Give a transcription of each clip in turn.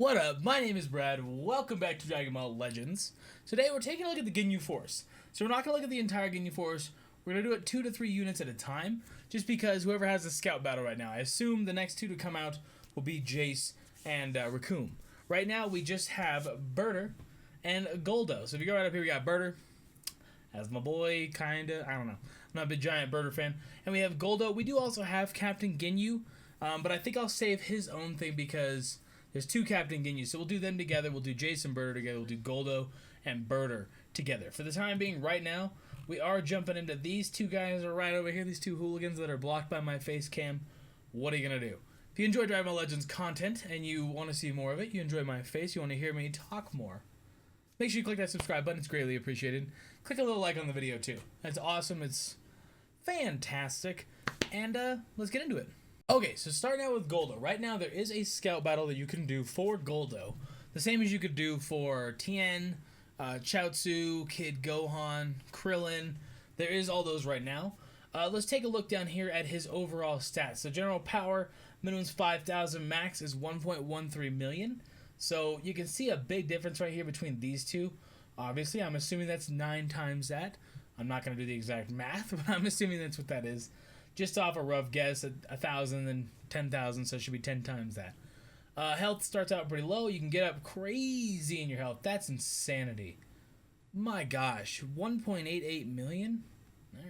What up? My name is Brad. Welcome back to Dragon Ball Legends. Today we're taking a look at the Ginyu Force. So we're not going to look at the entire Ginyu Force. We're going to do it 2 to 3 units at a time, just because whoever has the scout battle right now, I assume the next two to come out will be Jace and Raccoon. Right now we just have Burter and Guldo. So if you go right up here, we got Burter as my boy, kinda. I don't know. I'm not a big giant Burter fan. And we have Guldo. We do also have Captain Ginyu, but I think I'll save his own thing because there's two Captain Ginyu, so we'll do them together. We'll do Jace and Burter together. We'll do Guldo and Burter together. For the time being, right now, we are jumping into these two guys are right over here, these two hooligans that are blocked by my face cam. What are you going to do? If you enjoy Dragon Ball Legends content and you want to see more of it, you enjoy my face, you want to hear me talk more, make sure you click that subscribe button. It's greatly appreciated. Click a little like on the video, too. That's awesome. It's fantastic. And let's get into it. Okay, so starting out with Guldo. Right now, there is a scout battle that you can do for Guldo. The same as you could do for Tien, Chaozu, Kid Gohan, Krillin. There is all those right now. Let's take a look down here at his overall stats. So general power, minimum is 5,000, max is 1.13 million. So you can see a big difference right here between these two. Obviously, I'm assuming that's 9 times that. I'm not going to do the exact math, but I'm assuming that's what that is. Just off a rough guess, 1,000 and 10,000, so it should be 10 times that. Health starts out pretty low. You can get up crazy in your health. That's insanity. My gosh, 1.88 million? All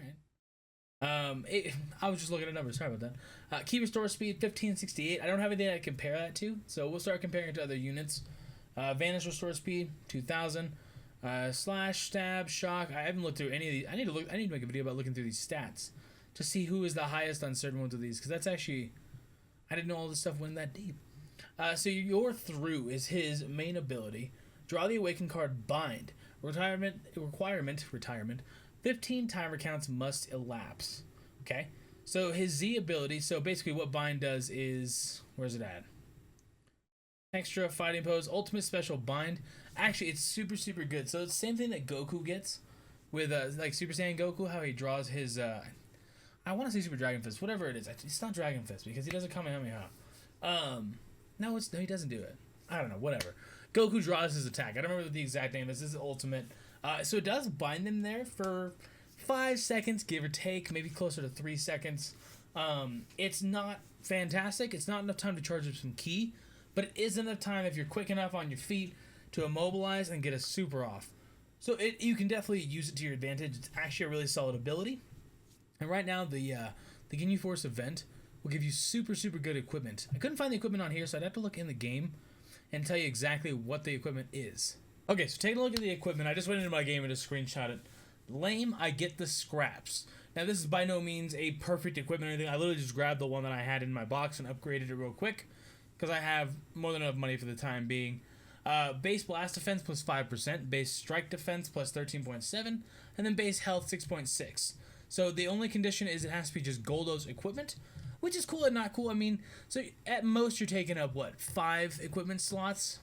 right. I was just looking at numbers. Sorry about that. Key restore speed, 1568. I don't have anything I can compare that to, so we'll start comparing it to other units. Vanish restore speed, 2,000. Slash, stab, shock. I haven't looked through any of these. I need to make a video about looking through these stats to see who is the highest on certain ones of these, because that's actually, I didn't know all this stuff went that deep. So your through is his main ability. Draw the awakened card, bind. Requirement, 15 timer counts must elapse. Okay, so his Z ability, so basically what bind does is, where's it at? Extra fighting pose, ultimate special bind. Actually, it's super good. So it's the same thing that Goku gets with like Super Saiyan Goku, how he draws his I want to say Super Dragon Fist, whatever it is. It's not Dragon Fist because he doesn't Kamehameha. No, he doesn't do it. I don't know, whatever. Goku draws his attack. I don't remember what the exact name is. This is ultimate. So it does bind them there for 5 seconds, give or take, maybe closer to 3 seconds. It's not fantastic. It's not enough time to charge up some ki, but it is enough time if you're quick enough on your feet to immobilize and get a super off. So you can definitely use it to your advantage. It's actually a really solid ability. And right now, the Ginyu Force event will give you super good equipment. I couldn't find the equipment on here, so I'd have to look in the game and tell you exactly what the equipment is. Okay, so taking a look at the equipment, I just went into my game and just screenshot it. Lame, I get the scraps. Now, this is by no means a perfect equipment or anything. I literally just grabbed the one that I had in my box and upgraded it real quick because I have more than enough money for the time being. Base blast defense plus 5%, base strike defense plus 13.7, and then base health 6.6. So the only condition is it has to be just Guldo's equipment, which is cool and not cool. I mean, so at most you're taking up, 5 equipment slots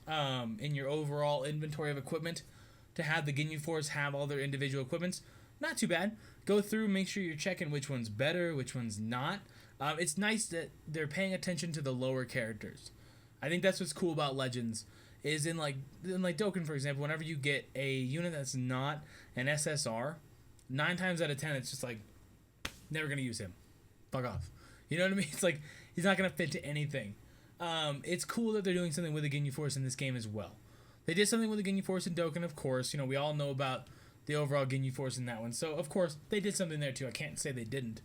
in your overall inventory of equipment to have the Ginyu Force have all their individual equipments. Not too bad. Go through, make sure you're checking which one's better, which one's not. It's nice that they're paying attention to the lower characters. I think that's what's cool about Legends, is in like Dokkan, for example, whenever you get a unit that's not an SSR, 9 times out of 10, it's just like, never going to use him. Fuck off. You know what I mean? It's like, he's not going to fit to anything. It's cool that they're doing something with the Ginyu Force in this game as well. They did something with the Ginyu Force in Dokkan, of course. You know, we all know about the overall Ginyu Force in that one. So, of course, they did something there too. I can't say they didn't.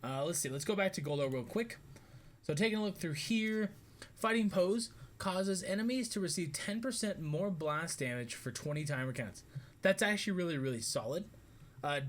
Let's see. Let's go back to Guldo real quick. So, taking a look through here. Fighting pose causes enemies to receive 10% more blast damage for 20 timer counts. That's actually really solid.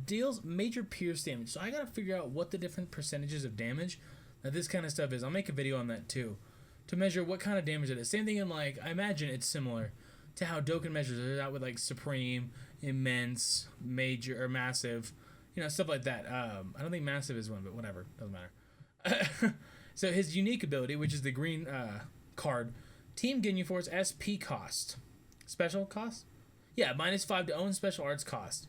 Deals major pierce damage. So I gotta figure out what the different percentages of damage that this kind of stuff is. I'll make a video on that too, to measure what kind of damage it is. Same thing in, like, I imagine it's similar to how Dokkan measures it out with, like, supreme, immense, major, or massive, you know, stuff like that. I don't think massive is one, but whatever, doesn't matter. So his unique ability, which is the green card, Team Ginyu Force SP cost. Special cost? Yeah, -5 to own special arts cost.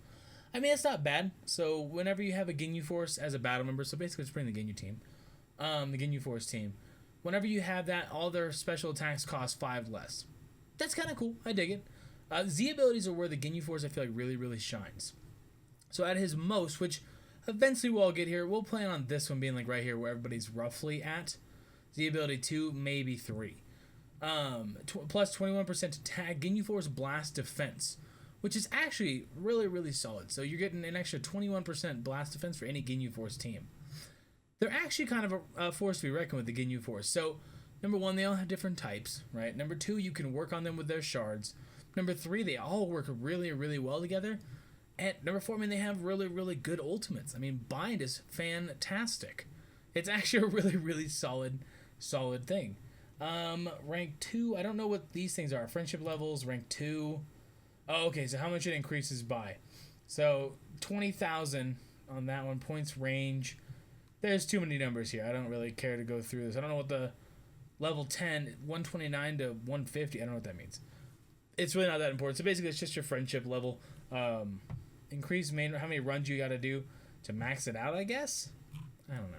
I mean, it's not bad. So whenever you have a Ginyu Force as a battle member, so basically just bring the Ginyu team, the Ginyu Force team. Whenever you have that, all their special attacks cost 5 less. That's kind of cool. I dig it. Z abilities are where the Ginyu Force I feel like really shines. So at his most, which eventually we'll all get here, we'll plan on this one being like right here where everybody's roughly at. Z ability 2, maybe 3. Plus 21% attack, Ginyu Force Blast Defense, which is actually really solid. So you're getting an extra 21% blast defense for any Ginyu Force team. They're actually kind of a force to be reckoned with, the Ginyu Force. So, number 1, they all have different types, right? Number 2, you can work on them with their shards. Number 3, they all work really well together. And number 4, I mean, they have really good ultimates. I mean, Bind is fantastic. It's actually a really solid thing. Rank 2, I don't know what these things are. Friendship levels, rank 2. Oh, okay, so how much it increases by. So, 20,000 on that one. Points range. There's too many numbers here. I don't really care to go through this. I don't know what the level 10, 129 to 150, I don't know what that means. It's really not that important. So basically, it's just your friendship level. Increase main, how many runs you got to do to max it out, I guess? I don't know.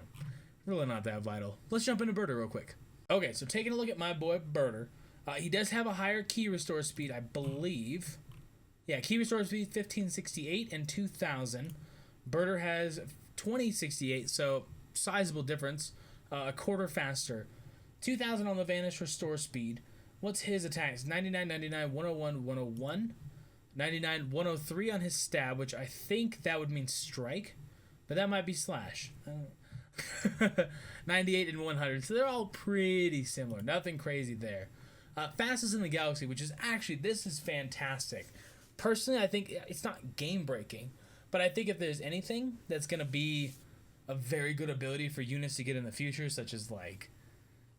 Really not that vital. Let's jump into Burter real quick. Okay, so taking a look at my boy Burter. He does have a higher key restore speed, I believe. Yeah, key restore speed 1568 and 2000. Burter has 2068, so sizable difference. A quarter faster. 2000 on the vanish restore speed. What's his attacks? 99, 99, 101, 101. 99, 103 on his stab, which I think that would mean strike, but that might be slash. 98 and 100, so they're all pretty similar. Nothing crazy there. Fastest in the galaxy, which is actually, this is fantastic. Personally, I think it's not game breaking, but I think if there's anything that's going to be a very good ability for units to get in the future, such as like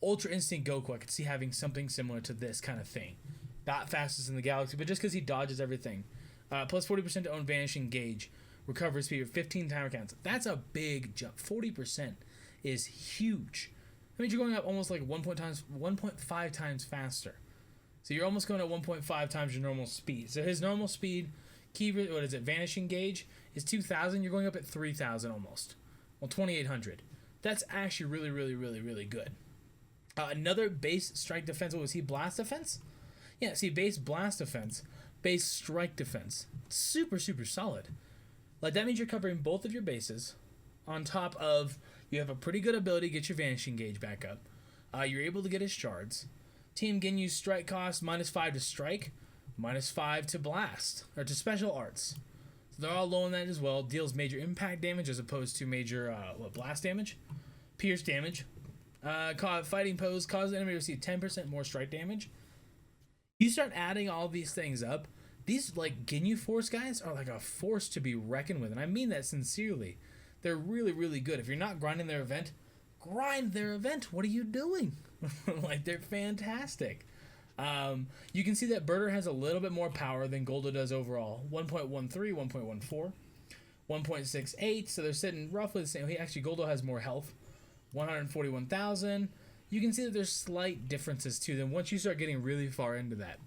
Ultra Instinct Goku, I could see having something similar to this kind of thing. Not fastest in the galaxy, but just because he dodges everything. Plus 40% to own Vanishing Gauge. Recovery speed of 15 timer counts. That's a big jump. 40% is huge. That means you're going up almost like 1.5 times faster. So you're almost going at 1.5 times your normal speed. So his normal speed, Vanishing Gauge, is 2,000. You're going up at 3,000 almost. Well, 2,800. That's actually really good. Another base strike defense. What was he? Blast defense? Yeah, see, base blast defense, base strike defense. Super solid. Like, that means you're covering both of your bases. On top of, you have a pretty good ability to get your Vanishing Gauge back up. You're able to get his shards. Team Ginyu's strike cost, -5 to strike, -5 to blast, or to special arts. So they're all low on that as well. Deals major impact damage as opposed to major, blast damage? Pierce damage. Fighting pose, causes the enemy to receive 10% more strike damage. You start adding all these things up, these like Ginyu Force guys are like a force to be reckoned with, and I mean that sincerely. They're really good. If you're not grinding their event, grind their event. What are you doing? Like, they're fantastic. You can see that Burter has a little bit more power than Guldo does overall. 1.13, 1.14, 1.68, so they're sitting roughly the same. Guldo has more health. 141,000. You can see that there's slight differences to them once you start getting really far into that.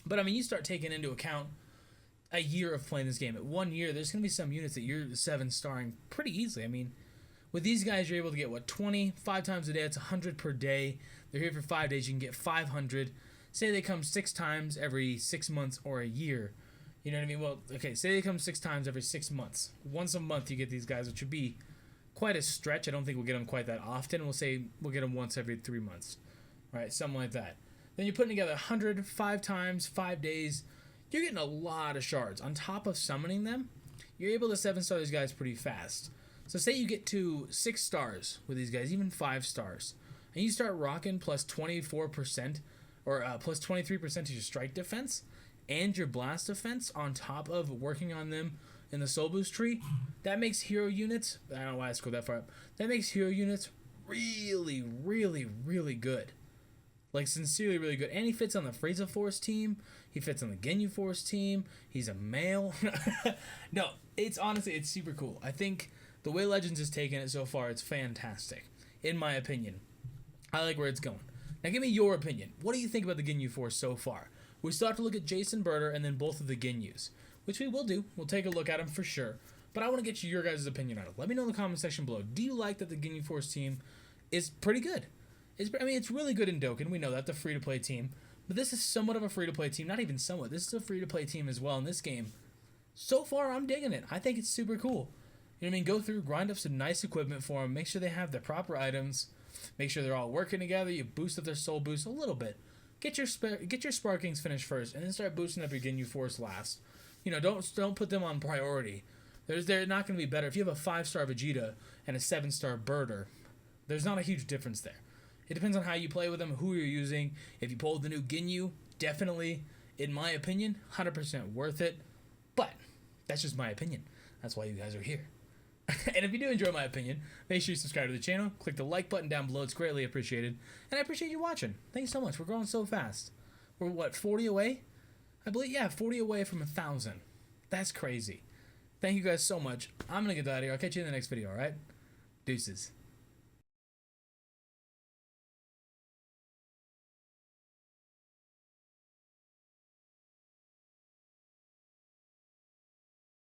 But I mean, you start taking into account a year of playing this game. At 1 year, there's going to be some units that you're 7-starring pretty easily. I mean, with these guys, you're able to get, 5 times a day? It's 100 per day. They're here for 5 days. You can get 500. Say they come 6 times every 6 months or a year. You know what I mean? Well, okay, say they come 6 times every 6 months. Once a month, you get these guys, which would be quite a stretch. I don't think we'll get them quite that often. We'll say we'll get them once every 3 months, right? Something like that. Then you're putting together 100 5 times, 5 days. You're getting a lot of shards. On top of summoning them, you're able to 7-star these guys pretty fast. So say you get to 6 stars with these guys, even 5 stars, and you start rocking plus 24% or plus 23% to your strike defense and your blast defense on top of working on them in the soul boost tree. That makes hero units, I don't know why I scrolled that far up, that makes hero units really good. Like, sincerely really good. And he fits on the Frieza Force team. He fits on the Ginyu Force team. He's a male. No, it's honestly, it's super cool. I think the way Legends has taken it so far, it's fantastic, in my opinion. I like where it's going. Now, give me your opinion. What do you think about the Ginyu Force so far? We still have to look at Jason Burter and then both of the Ginyus, which we will do. We'll take a look at them for sure. But I want to get your guys' opinion on it. Let me know in the comment section below. Do you like that the Ginyu Force team is pretty good? It's really good in Dokkan. We know that, the free-to-play team. But this is somewhat of a free-to-play team. Not even somewhat. This is a free-to-play team as well in this game. So far, I'm digging it. I think it's super cool. You know what I mean? Go through, grind up some nice equipment for them. Make sure they have the proper items. Make sure they're all working together. You boost up their soul boost a little bit. Get your Sparkings finished first, and then start boosting up your Ginyu Force last. You know, don't put them on priority. They're not going to be better. If you have a 5-star Vegeta and a 7-star Burter, there's not a huge difference there. It depends on how you play with them, who you're using. If you pull the new Ginyu, definitely, in my opinion, 100% worth it. But that's just my opinion. That's why you guys are here. And if you do enjoy my opinion, make sure you subscribe to the channel. Click the like button down below. It's greatly appreciated. And I appreciate you watching. Thanks so much. We're growing so fast. We're, what, 40 away? I believe, yeah, 40 away from 1,000. That's crazy. Thank you guys so much. I'm going to get out of here. I'll catch you in the next video, all right? Deuces.